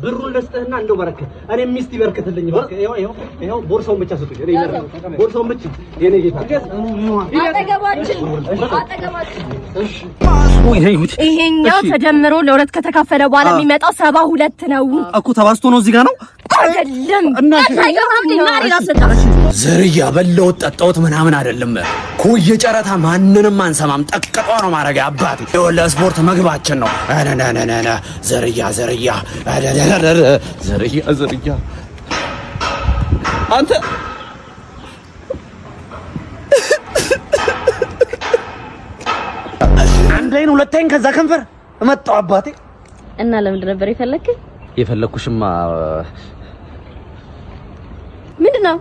ብሩን ለስተህና እንደው በረከት እኔ ሚስት ይበርክትልኝ ይሄው ቦርሳውን ብቻ ስጡኝ እኔ ቦርሳውን ብቻ የኔ ጌታ አጠገባችን ይሄኛው ተደምሮ ለሁለት ከተካፈለ በኋላ የሚመጣው 72 ነው እኮ ተባስቶ ነው እዚህ ጋር ነው አይደለም ዘርያ በለውት ጠጣውት ምናምን አይደለም ኩየ ጨረታ ማንንም አንሰማም ጠቅጥቀው ነው ማረጋ አባቴ ለስፖርት መግባችን ነው አናናናና ዘርያ አንተ አንዴን ሁለቴን ከዛ ከንፈር መጣው አባቴ እና ለምን ነበር የፈለኩሽማ ምንድነው